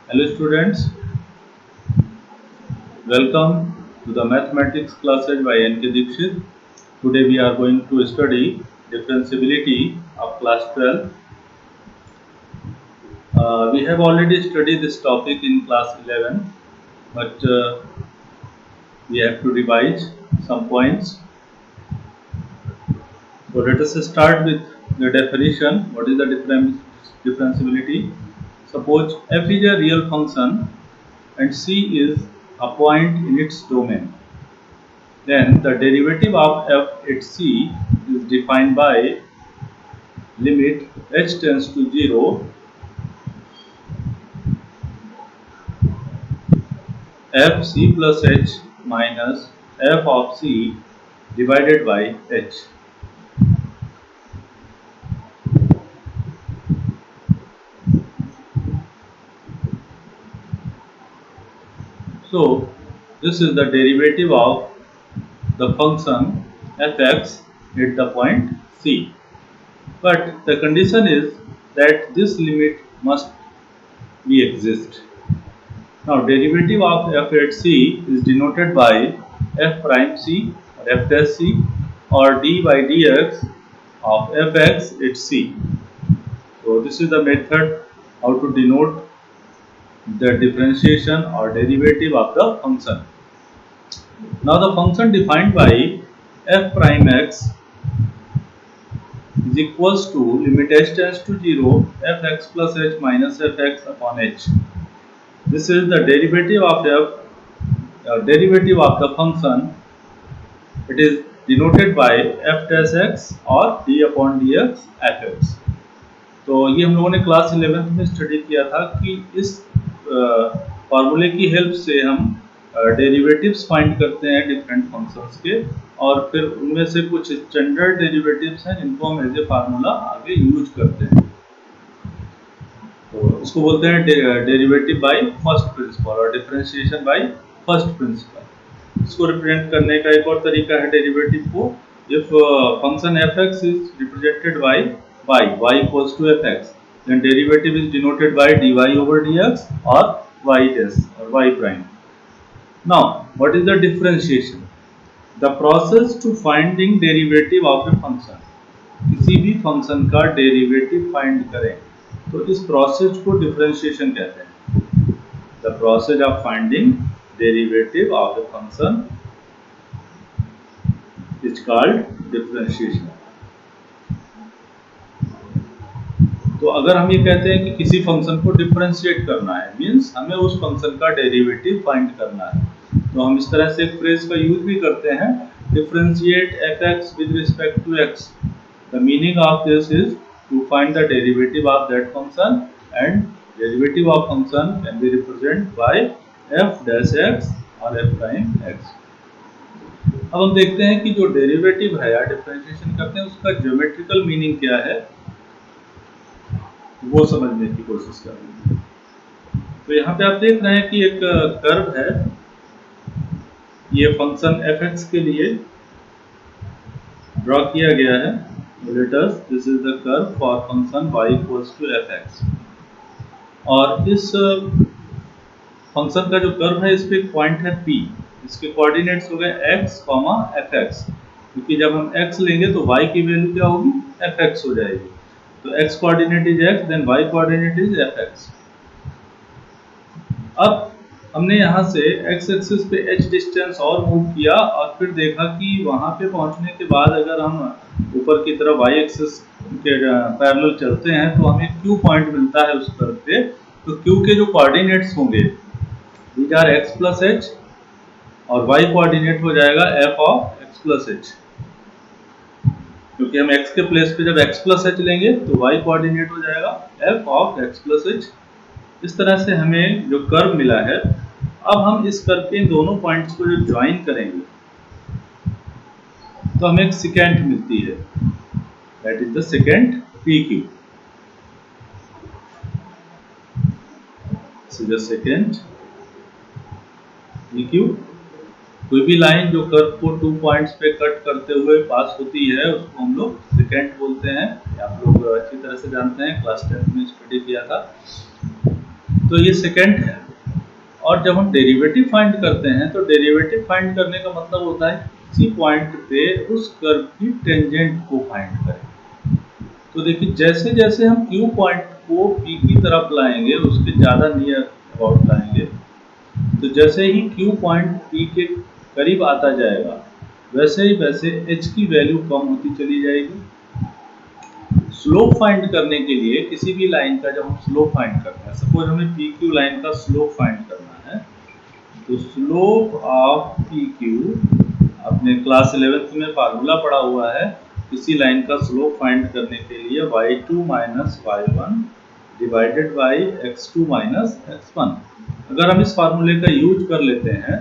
Hello students, welcome to the mathematics classes by N.K. Dixit. Today we are going to study differentiability of class 12. We have already studied this topic in class 11, but we have to revise some points. So let us start with the definition. What is the differentiability? Suppose f is a real function and c is a point in its domain. Then the derivative of f at c is defined by limit h tends to 0 f c plus h minus f of c divided by h. So this is the derivative of the function fx at the point c. But the condition is that this limit must be exist. Now derivative of f at c is denoted by f prime c or f dash c or d by dx of fx at c. So this is the method how to denote the differentiation or derivative of the function. Now the function defined by f prime x is equals to limit h tends to 0 fx plus h minus fx upon h. This is the derivative of derivative of the function. It is denoted by f dash x or d upon dx fx. तो ये हम लोगों ने class 11th में study किया था कि इस फार्मूले की हेल्प से हम डेरिवेटिव्स फाइंड करते हैं डिफरेंट फंक्शंस के और फिर उनमें से कुछ स्टैंडर्ड डेरिवेटिव्स हैं जिनको हम एज ए फार्मूला आगे यूज करते हैं। तो इसको बोलते हैं डेरिवेटिव बाय फर्स्ट प्रिंसिपल और डिफरेंशिएशन बाय फर्स्ट प्रिंसिपल। इसको रिप्रेजेंट करने का एक और तरीका है डेरिवेटिव को, if function fx is represented by y equals to fx, then derivative is denoted by dy over dx or y dash or y prime. Now what is the differentiation? The process to finding derivative of a function. किसी भी function का derivative find करें तो इस process को differentiation कहते हैं। The process of finding derivative of a function is called differentiation. तो अगर हम ये कहते हैं कि किसी फंक्शन को डिफरेंशिएट करना है, मींस हमें उस फंक्शन का डेरिवेटिव फाइंड करना है, तो हम इस तरह से एक फ्रेज का यूज भी करते हैं, differentiate fx with respect to x। The meaning of this is to find the derivative of that function and derivative of function can be represent by f dash x और f prime x। अब हम देखते हैं कि जो derivative है या differentiation करते हैं उसका ज्योमेट्रिकल मीनिंग क्या है, वो समझने की कोशिश करेंगे। तो यहाँ पे आप देख रहे हैं कि एक कर्व है, ये फंक्शन fx के लिए ड्रॉ किया गया है। Let us this is the curve for function y equals to fx और इस फंक्शन का जो कर्व है इस पे एक पॉइंट है p, इसके कोऑर्डिनेट्स हो गए x, fx, क्योंकि जब हम x लेंगे तो y की वैल्यू क्या होगी, fx हो जाएगी। तो x coordinate is x, then y coordinate is fx। अब हमने यहाँ से x एक्सिस पे h डिस्टेंस और मूव किया और फिर देखा कि वहाँ पे पहुँचने के बाद अगर हम ऊपर की तरफ y एक्सिस के पैरेलल चलते हैं तो हमें q पॉइंट मिलता है उस कर्व पे। तो q के जो कोऑर्डिनेट्स होंगे these are x plus h और y कोऑर्डिनेट हो जाएगा f of x plus h, क्योंकि हम x के प्लेस पे जब x प्लस h लेंगे तो y कोऑर्डिनेट हो जाएगा f of x plus h। इस तरह से हमें जो कर्व मिला है, अब हम इस कर्व के इन दोनों पॉइंट्स को जो ज्वाइन करेंगे तो हमें एक सेकेंट मिलती है, that is the secant PQ। Second PQ, कोई भी लाइन जो कर्व को 2 पॉइंट्स पे कट करते हुए पास होती है उसको हम लोग सेकेंट बोलते हैं। आप लोग अच्छी तरह से जानते हैं, क्लास 10 में स्टडी किया था। तो ये सेकेंड है। और जब हम डेरिवेटिव फाइंड करते हैं तो डेरिवेटिव फाइंड करने का मतलब होता है किसी पॉइंट पे उस कर्व की टेंजेंट को फाइंड करें। तो देखिए जैसे जैसे हम Q पॉइंट को P की तरफ लाएंगे उसके ज़्यादा नियर अबाउट लाएंगे, तो जैसे ही Q पॉइंट P के करीब आता जाएगा वैसे ही वैसे H की वैल्यू कम होती चली जाएगी। स्लोप फाइंड करने के लिए किसी भी लाइन का जब हम स्लोप फाइंड करते हैं, सपोज हमें पी क्यू लाइन का स्लोप फाइंड करना है, तो स्लोप ऑफ पी क्यू आपने क्लास 11th में फार्मूला पढ़ा हुआ है किसी लाइन का स्लोप फाइंड करने के लिए y2 minus y1 divided by x2 minus x1। अगर हम इस फार्मूले का यूज कर लेते हैं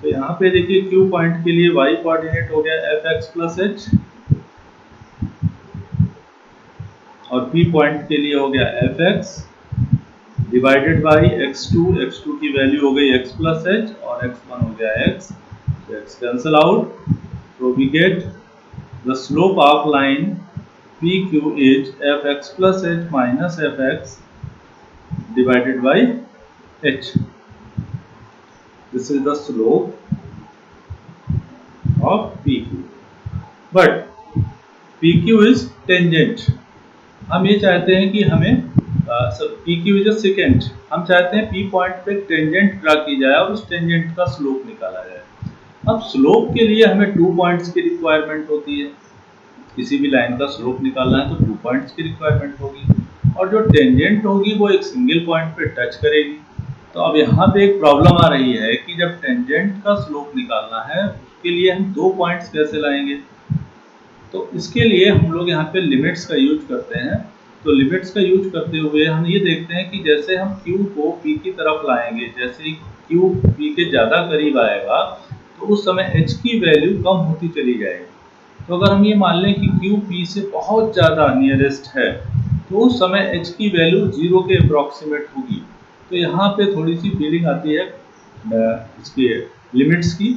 तो यहाँ पे देखिए Q पॉइंट के लिए y कोऑर्डिनेट हो गया fx प्लस h और P पॉइंट के लिए हो गया fx डिवाइडेड बाई x2 की वैल्यू हो गई x प्लस h और x1 हो गया x, तो x कैंसल आउट, तो we get the slope of line PQ is fx plus h minus fx divided by h। This is the slope of PQ, but PQ is tangent. हम ये चाहते हैं कि हमें PQ इज अ सेकेंड, हम चाहते हैं P पॉइंट पे टेंजेंट ड्रा की जाए और उस टेंजेंट का स्लोप निकाला जाए। अब स्लोप के लिए हमें 2 पॉइंट्स की रिक्वायरमेंट होती है, किसी भी लाइन का स्लोप निकालना है तो 2 पॉइंट्स की रिक्वायरमेंट होगी, और जो टेंजेंट होगी वो एक सिंगल पॉइंट पे टच करेगी। तो अब यहाँ पे एक प्रॉब्लम आ रही है कि जब टेंजेंट का स्लोप निकालना है उसके लिए हम 2 पॉइंट्स कैसे लाएंगे। तो इसके लिए हम लोग यहाँ पे लिमिट्स का यूज करते हैं। तो लिमिट्स का यूज करते हुए हम ये देखते हैं कि जैसे हम Q को P की तरफ लाएंगे, जैसे ही Q P के ज़्यादा करीब आएगा तो उस समय H की वैल्यू कम होती चली जाएगी। तो अगर हम ये मान लें कि Q P से बहुत ज़्यादा नियरेस्ट है तो उस समय H की वैल्यू 0 के अप्रॉक्सीमेट होगी। तो यहाँ पे थोड़ी सी फीलिंग आती है इसके लिमिट्स की।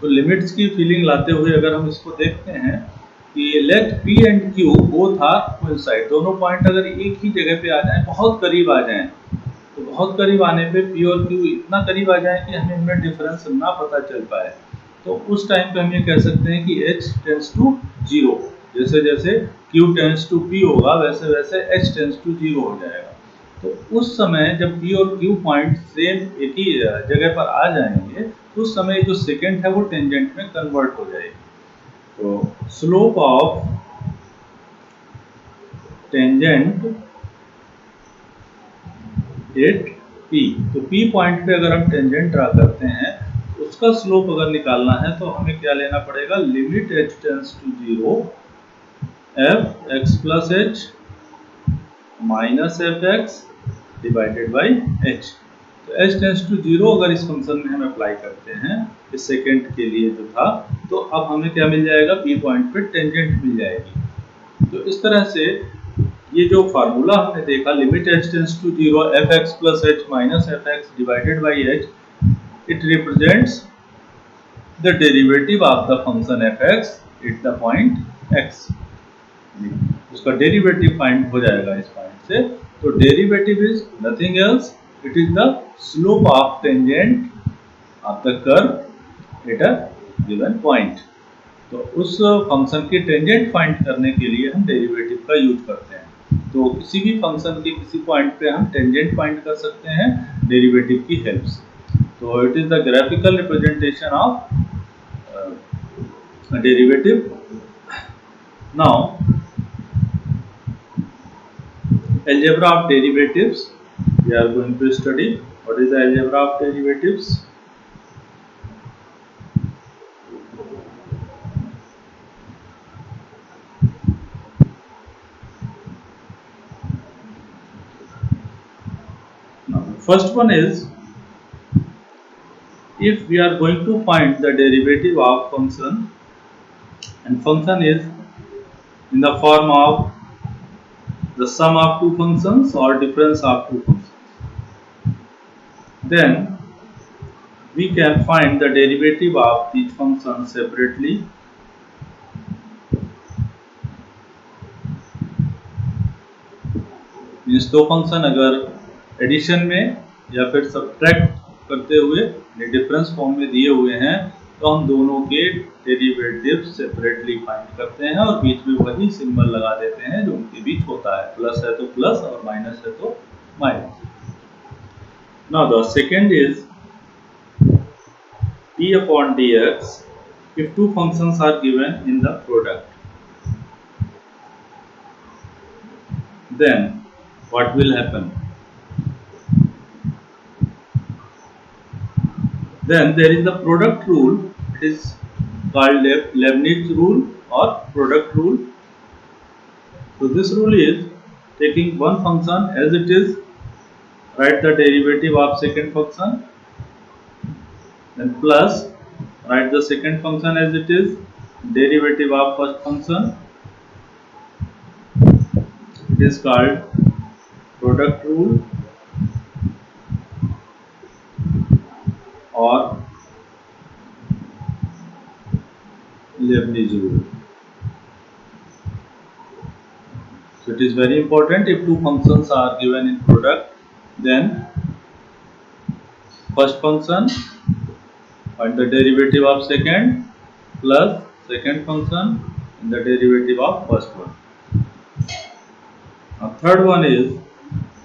तो लिमिट्स की फीलिंग लाते हुए अगर हम इसको देखते हैं कि let P and Q both are coincide, दोनों पॉइंट अगर एक ही जगह पे आ जाएं, बहुत करीब आ जाएं, तो बहुत करीब आने पे P और Q इतना करीब आ जाए कि हमें इनमें डिफरेंस ना पता चल पाए, तो उस टाइम पे हम ये कह सकते हैं कि H टेंड्स टू 0। जैसे जैसे Q टेंड्स टू P होगा वैसे वैसे H टेंड्स टू 0 हो जाएगा। तो उस समय जब P और Q पॉइंट सेम एक ही जगह पर आ जाएंगे तो उस समय जो सेकेंड है वो टेंजेंट में कन्वर्ट हो जाएगी। तो slope of tangent at P, तो P पॉइंट पे अगर हम टेंजेंट ड्रा करते हैं उसका स्लोप अगर निकालना है तो हमें क्या लेना पड़ेगा, limit h tends to 0 f x plus h minus f x divided by h। तो h टेंड्स टू 0 अगर इस फंक्शन में हम अप्लाई करते हैं इस सेकेंड के लिए जो था, तो अब हमें क्या मिल जाएगा, P पॉइंट पे टेंजेंट मिल जाएगी। तो इस तरह से ये जो फार्मूला हमने देखा limit h tends to 0 f x plus h minus f x divided by h, it represents the derivative of the function f x at the point x। उसका डेरिवेटिव फाइंड हो जाएगा इस पॉइंट से। तो derivative is nothing else, it is the slope of tangent of the curve at a given point. तो उस function की tangent find करने के लिए हम डेरिवेटिव का यूज करते हैं। तो किसी भी फंक्शन के किसी पॉइंट पे हम टेंजेंट फाइंड कर सकते हैं डेरिवेटिव की हेल्प से। तो it is the graphical representation of derivative. Now algebra of derivatives, we are going to study what is the algebra of derivatives. Now first one is, if we are going to find the derivative of function and function is in the form of the sum of two functions or difference of two functions, then we can find the derivative of each function separately. Means दो function अगर addition में या फिर subtract करते हुए difference form में दिए हुए हैं, तो हम दोनों के डेरिवेटिव सेपरेटली फाइंड करते हैं और बीच में वही सिंबल लगा देते हैं जो उनके बीच होता है, प्लस है तो प्लस और माइनस है तो minus. Now the second is d upon dx if two functions are given in the product, then what will happen? Then there is the product rule. It is called Leibniz rule or product rule. So this rule is taking one function as it is, write the derivative of second function, then plus write the second function as it is, derivative of first function. It is called product rule or Leibniz rule. So it is very important, if two functions are given in product, then first function find the derivative of second plus second function and the derivative of first one. Now third one is,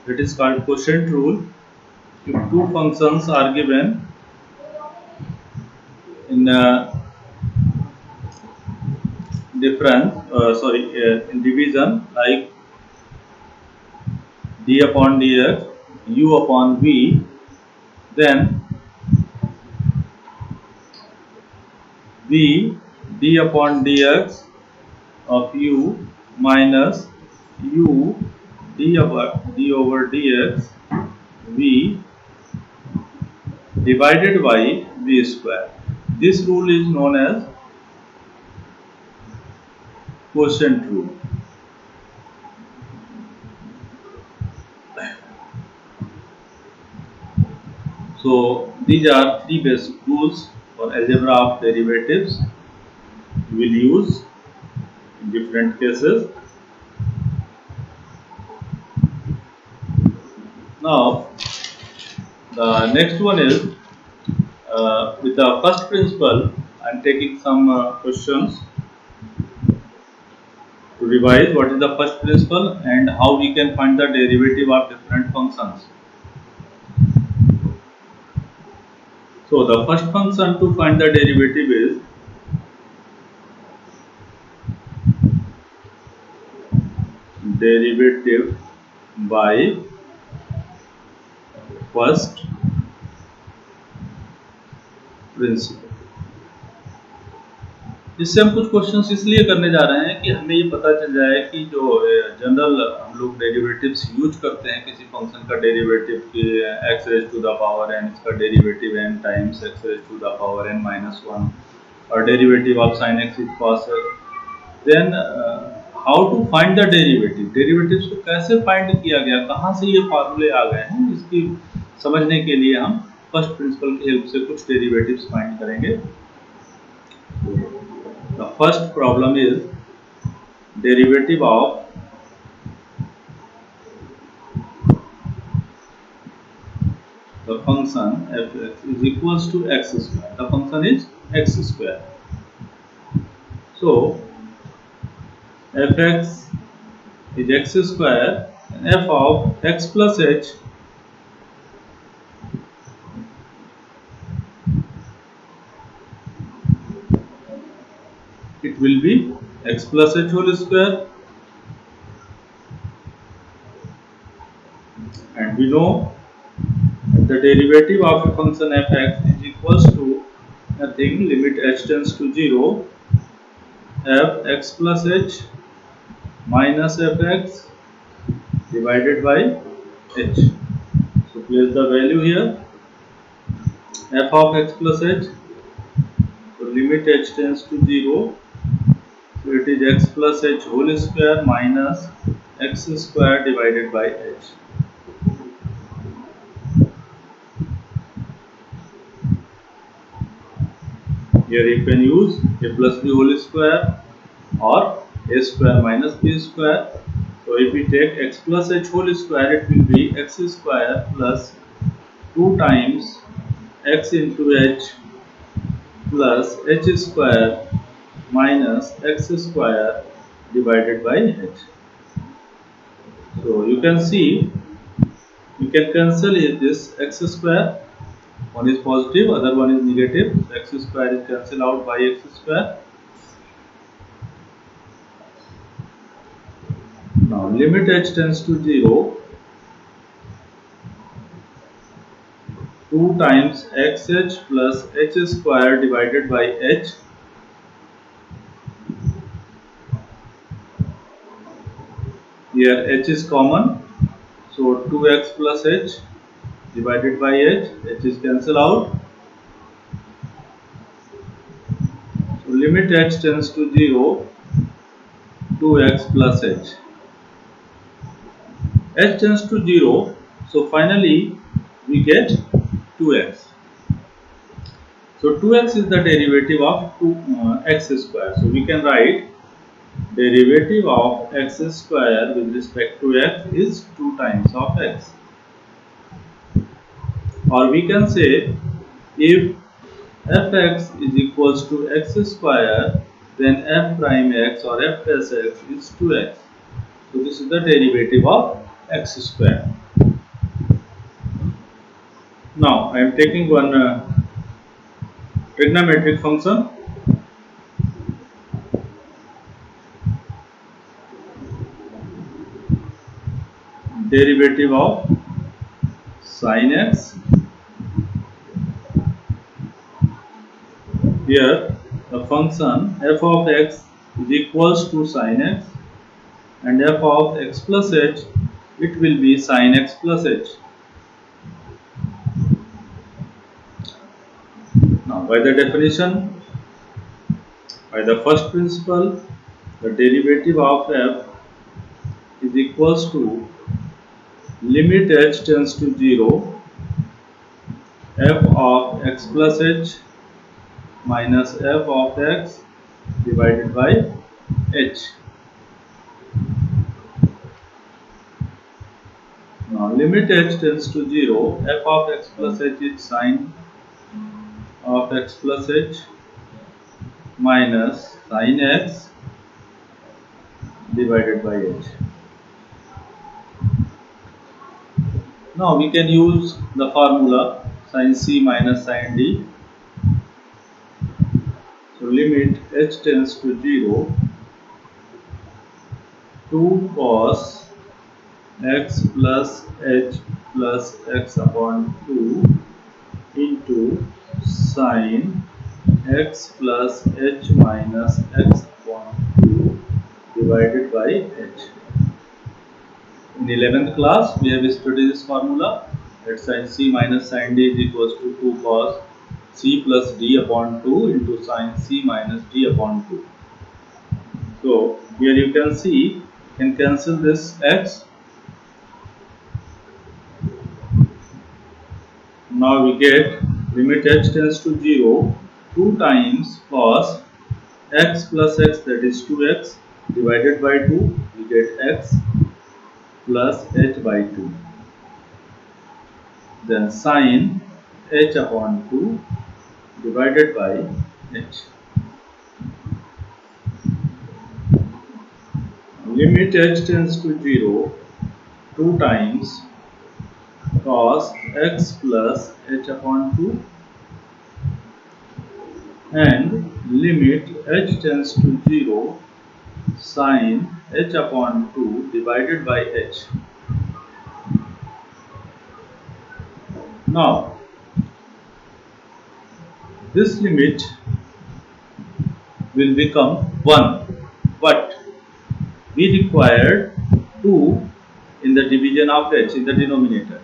it is called quotient rule. If two functions are given in in division, like d upon dx, u upon v, then v d upon dx of u minus u d over dx v divided by v square. This rule is known as quotient rule. So these are three basic rules for algebra of derivatives we will use in different cases. Now the next one is with the first principle. I am taking some questions to revise what is the first principle and how we can find the derivative of different functions. So the first function to find the derivative is derivative by first principle. इससे हम कुछ questions इसलिए करने जा रहे हैं कि हमें ये पता चल जाए कि जो जनरल हम लोग डेरिवेटिव्स यूज करते हैं किसी फंक्शन का डेरिवेटिव कि x raise to the power n, इसका derivative n times x raise to the power n minus 1 और derivative of sin x with cos x, then how to find the derivative, derivatives को कैसे find किया गया, कहाँ से ये फार्मूले आ गए हैं, इसकी समझने के लिए हम फर्स्ट प्रिंसिपल की हेल्प से कुछ डेरिवेटिव्स फाइंड करेंगे. The first problem is derivative of the function f(x) is equals to x square. The function is x square. So f(x) is x square and f of x plus h it will be x plus h whole square, and we know the derivative of a function f(x) is equals to nothing, limit h tends to 0, f x plus h minus fx divided by h. So place the value here, f of x plus h, so limit h tends to 0, so it is x plus h whole square minus x square divided by h. Here you can use a plus b whole square or a square minus b square. So if we take x plus h whole square, it will be x square plus 2 times x into h plus h square minus x square divided by h. So you can see, you can cancel this x square. One is positive, other one is negative. So x square is cancelled out by x square. Now limit h tends to 0, 2 times xh plus h square divided by h. Here h is common, so 2x plus h divided by h is cancelled out. So limit h tends to 0, 2x plus h. H tends to 0, so finally we get 2x. So 2x is the derivative of x square. So we can write derivative of x square with respect to x is 2 times of x. Or we can say, if fx is equals to x square, then f prime x or f dash x is 2x. So this is the derivative of x square. Now I am taking one trigonometric function. Derivative of sin x. Here the function f of x is equals to sin x, and f of x plus h, it will be sin x plus h. Now by the definition, by the first principle, the derivative of f is equals to limit h tends to 0, f of x plus h minus f of x divided by h. Now limit h tends to 0, f of x plus h is sin of x plus h minus sin x divided by h. Now we can use the formula sin c minus sin d. So limit h tends to 0, 2 cos x plus h plus x upon 2 into sin x plus h minus x upon 2 divided by h. In 11th class, we have studied this formula, that sin c minus sin d is equals to 2 cos c plus d upon 2 into sin c minus d upon 2. So here you can see, you can cancel this x. Now we get limit h tends to 0, 2 times cos x plus x, that is 2x, divided by 2, we get x plus h by 2. Then sin h upon 2 divided by h. Limit h tends to 0, 2 times cos x plus h upon 2, and limit h tends to 0, sin h upon 2 divided by h. Now this limit will become 1, but we required 2 in the division of h, in the denominator,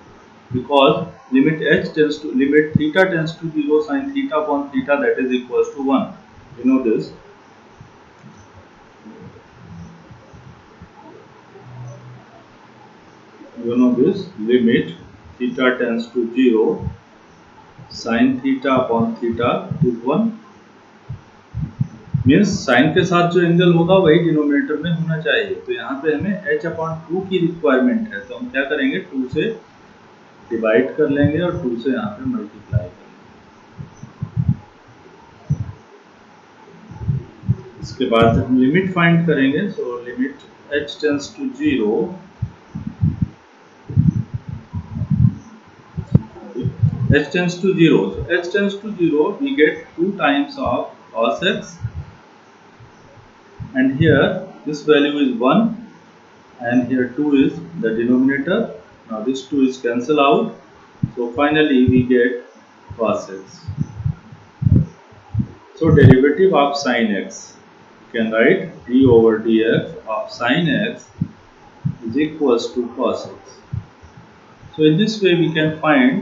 because limit h tends to, limit theta tends to 0, sin theta upon theta, that is equals to 1. You know this. You know this, limit theta tends to 0, sin theta upon theta is 1. Means sign के साथ जो angle होगा वही denominator में होना चाहिए। तो यहाँ पे हमें h/2 की रिक्वायरमेंट है, तो हम क्या करेंगे, 2 से डिवाइड कर लेंगे और 2 से यहाँ पे मल्टीप्लाई करेंगे। इसके बाद हम लिमिट फाइंड करेंगे। So limit h tends to 0, h tends to 0. So h tends to 0, we get 2 times of cos x, and here this value is 1 and here 2 is the denominator. Now this 2 is cancel out, so finally we get cos x. So derivative of sin x, you can write d over dx of sin x is equals to cos x. So in this way we can find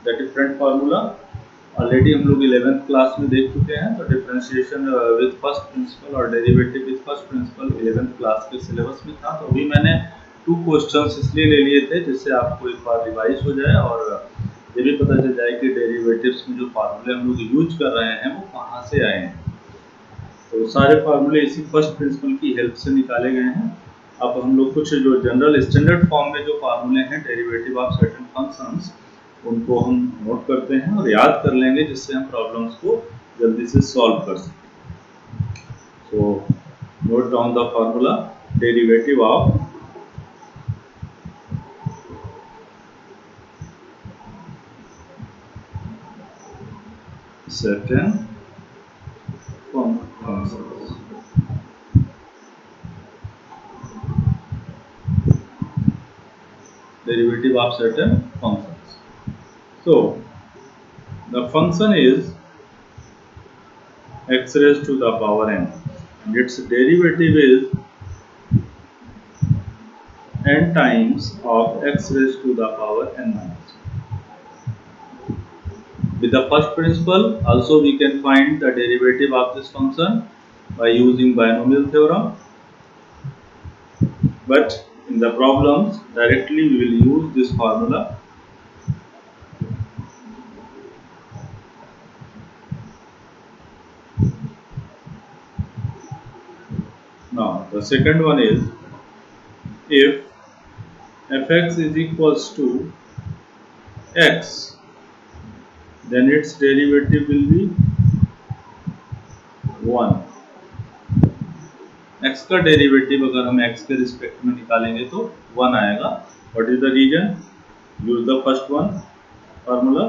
the different formula. Already हम लोग 11th class में देख चुके हैं, तो differentiation with first principle और derivative with first principle 11th class के syllabus में था। तो अभी मैंने 2 क्वेश्चंस इसलिए ले लिए थे जिससे आपको एक बार रिवाइज हो जाए और ये भी पता चल जाए कि डेरिवेटिव्स में जो फार्मूले हम लोग यूज कर रहे हैं वो कहाँ से आए हैं। तो सारे फार्मूले इसी फर्स्ट प्रिंसिपल की हेल्प से निकाले गए हैं। अब हम लोग कुछ जो जनरल स्टैंडर्ड फॉर्म में जो फार्मूले हैं डेरिवेटिव ऑफ सर्टेन फंक्शंस, उनको हम नोट करते हैं और याद कर लेंगे, जिससे हम प्रॉब्लम्स को जल्दी से सॉल्व कर सकें। So note down the formula derivative of certain functions. Derivative of certain functions. So the function is x raised to the power n, and its derivative is n times of x raised to the power n minus 1. With the first principle, also we can find the derivative of this function by using binomial theorem, but in the problems directly we will use this formula. Now the second one is, if fx is equals to x, then its derivative will be 1. x का derivative अगर हम x के respect में निकालेंगे तो 1 आएगा। What is the reason? Use the first one formula.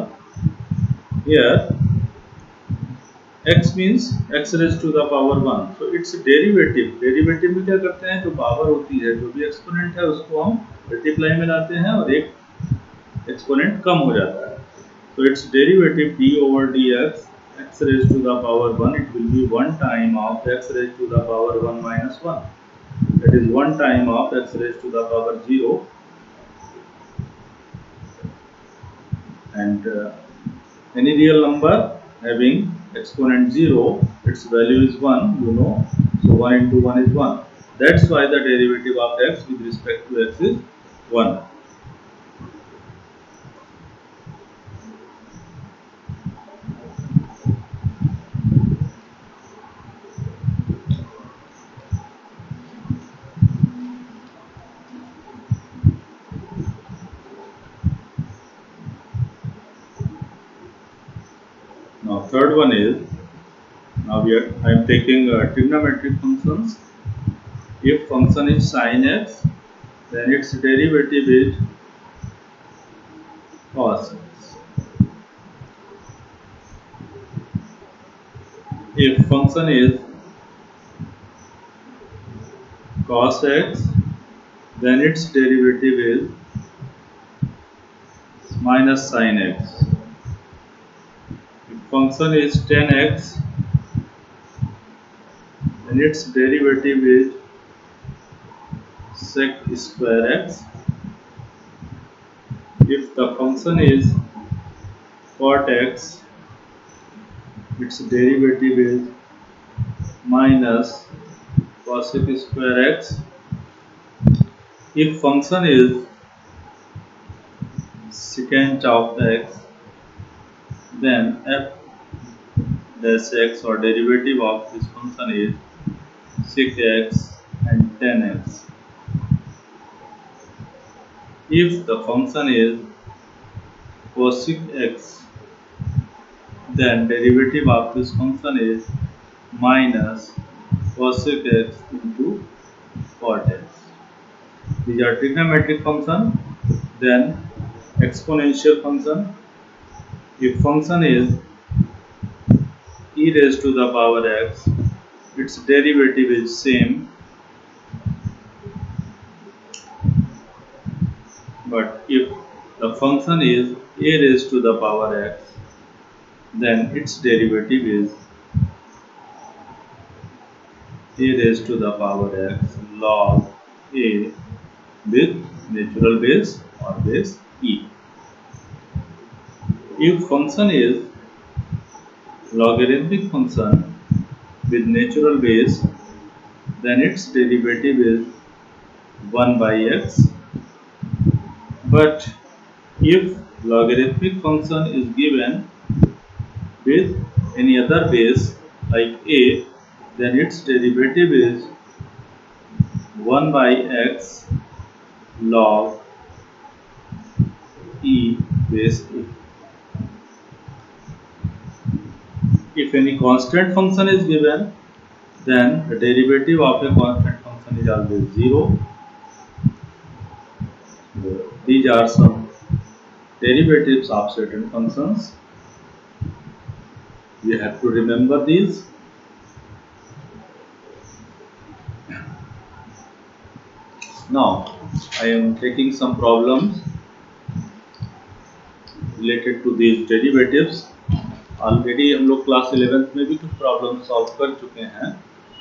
Here x means x raised to the power 1, so its derivative में क्या करते हैं, जो पावर होती है, जो भी एक्सपोनेंट है, उसको हम मल्टीप्लाई में लाते हैं और एक एक्सपोनेंट कम हो जाता है। So its derivative d over dx x raised to the power 1, it will be 1 time of x raised to the power 1 minus 1. That is 1 time of x raised to the power 0, and any real number having exponent 0, its value is 1, you know, so 1 into 1 is 1. That's why the derivative of x with respect to x is 1. Now third one is, now I am taking trigonometric functions. If function is sin x, then its derivative is cos x. If function is cos x, then its derivative is minus sin x. If function is tan x, then its derivative is sec square x. If the function is cot x, its derivative is minus cosec square x. If function is secant of x, then f dash x or derivative of this function is sec x and tan x. If the function is cosec x, then derivative of this function is minus cosec x into cot x. These are trigonometric function. Then exponential function. If function is e raised to the power x, its derivative is same, but if the function is a raised to the power x, then its derivative is a raised to the power x log a with natural base or base e. If function is logarithmic function with natural base, then its derivative is 1 by x. But if logarithmic function is given with any other base like a, then its derivative is 1 by x log e base a. If any constant function is given, then the derivative of a constant function is always 0. These are some derivatives of certain functions. We have to remember these. Now, I am taking some problems related to these derivatives. Already हम लोग class 11th में भी कुछ problem solve कर चुके हैं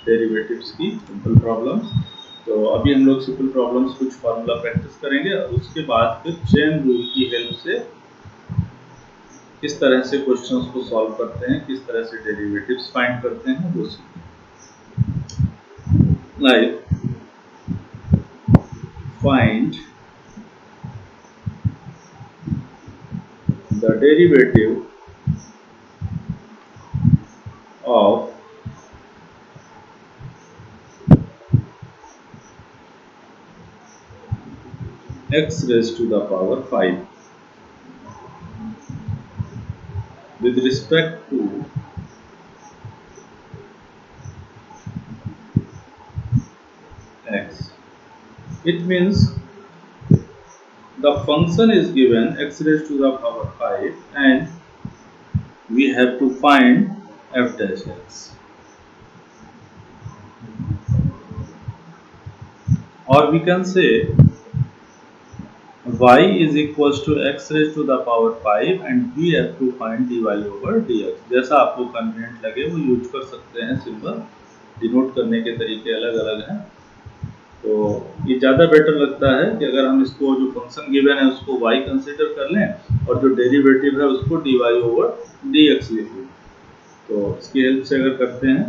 derivatives की simple problems. तो अभी हम लोग सिंपल प्रॉब्लम्स कुछ फार्मूला प्रैक्टिस करेंगे और उसके बाद फिर चेन रूल की हेल्प से किस तरह से क्वेश्चंस को सॉल्व करते हैं, किस तरह से डेरिवेटिव्स फाइंड करते हैं वो सीखेंगे. Like find the derivative of x raised to the power 5 with respect to x. It means the function is given x raised to the power 5 and we have to find f dash x. Or we can say y is equals to x raised to the power 5 and we have to find dy over dx. जैसा आपको convenient लगे वो use कर सकते हैं. Symbol denote करने के तरीके अलग अलग हैं. तो ये ज़्यादा बेटर लगता है कि अगर हम इसको जो फंक्शन गिवन है उसको y कंसीडर कर लें और जो डेरिवेटिव है उसको dy ओवर dx लिख लें. तो इसकी हेल्प से अगर करते हैं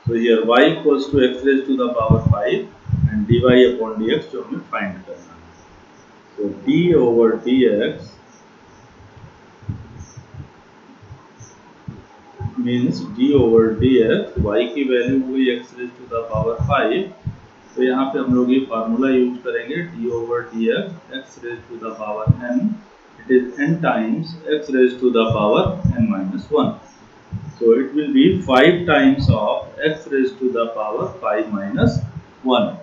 तो here y equals to x raised to the power 5 and dy upon dx जो हमें फाइंड करना है. तो d over dx means d over dx, y की वैल्यू हुई x raised to the power 5. तो यहाँ पे हम लोग ये फार्मूला यूज करेंगे d over dx x raised to the power n. It is n times x raised to the power n minus 1. So it will be 5 times of x raised to the power 5 minus 1.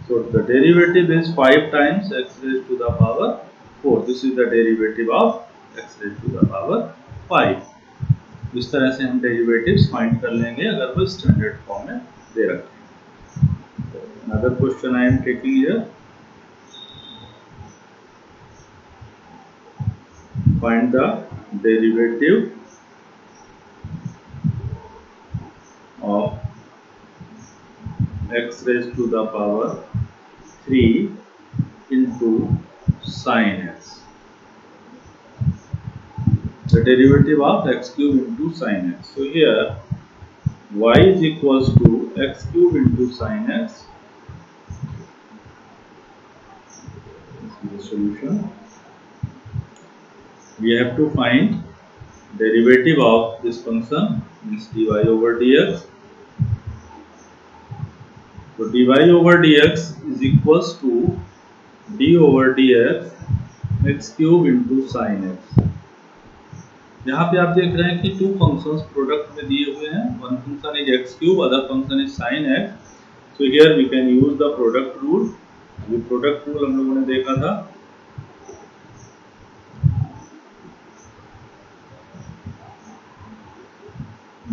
So the derivative is 5 times x raised to the power 4. This is the derivative of x raised to the power 5. इस तरह से हम derivatives find कर लेंगे अगर वो standard form में दे रखें. Another question I am taking here. Find the derivative of x raised to the power 3 into sin x. The derivative of x cube into sin x. So here y is equals to x cube into sin x. This is the solution. we have to find derivative of this function, means dy over dx. So dy over dx is equals to d over dx x cube into sin x. यहाँ पे आप देख रहे हैं कि two functions product में दिए हुए हैं, one function is x cube, other function is sine x. So here we can use the product rule. अभी प्रोडक्ट रूल हम लोगों ने देखा था.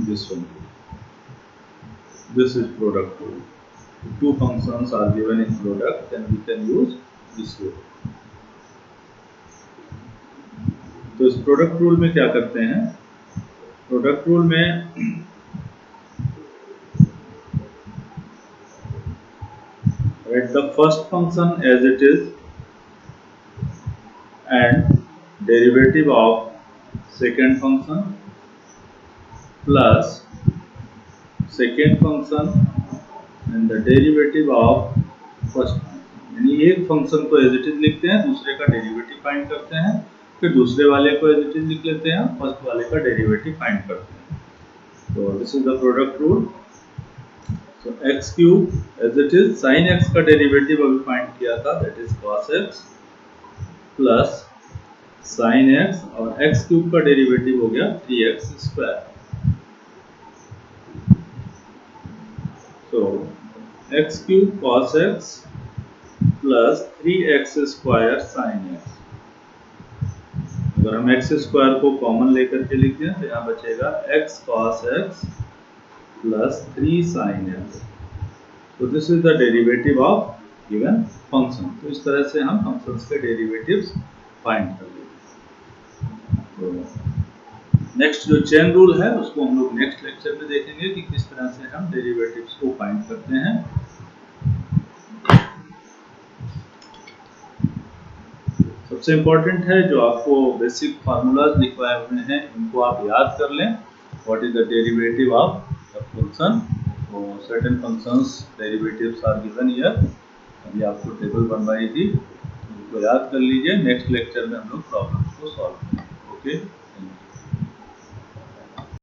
This one, this is product rule. If two functions are given in product, then we can use this rule. तो इस product rule में क्या करते हैं? प्रोडक्ट रूल में write the first function as it is and derivative of second function plus second function and the derivative of first function. यानी एक function को एज इट इज लिखते हैं, दूसरे का डेरिवेटिव फाइंड करते हैं, फिर दूसरे वाले को एज इट इज लिख लेते हैं, फर्स्ट वाले का डेरिवेटिव फाइंड करते हैं. तो this is the product rule. So x cube as it is, sine x का डेरिवेटिव अभी फाइंड किया था, that is cos x plus sine x, और एक्स क्यूब का डेरिवेटिव हो गया 3x स्क्वायर. तो x cube cos x plus 3x square sine x. अगर हम एक्स स्क्वायर को कॉमन लेकर के लिखते हैं तो यहाँ बचेगा x cos x plus 3 sin x. तो this is the derivative of given function. तो इस तरह से हम फंक्शंस के डेरिवेटिव्स फाइंड कर लेंगे. तो नेक्स्ट जो चेन रूल है उसको हम लोग नेक्स्ट लेक्चर में देखेंगे कि किस तरह से हम डेरिवेटिव्स को फाइंड करते हैं. सबसे इम्पोर्टेंट है जो आपको बेसिक फार्मूलाज लिखवाए हुए हैं, इनको आप याद कर लें. What is the derivative of the function. तो certain functions derivatives are given here. अभी आपको टेबल बनवाई थी, उनको याद कर लीजिए. नेक्स्ट लेक्चर में हम लोग प्रॉब्लम्स को सॉल्व करेंगे. ओके.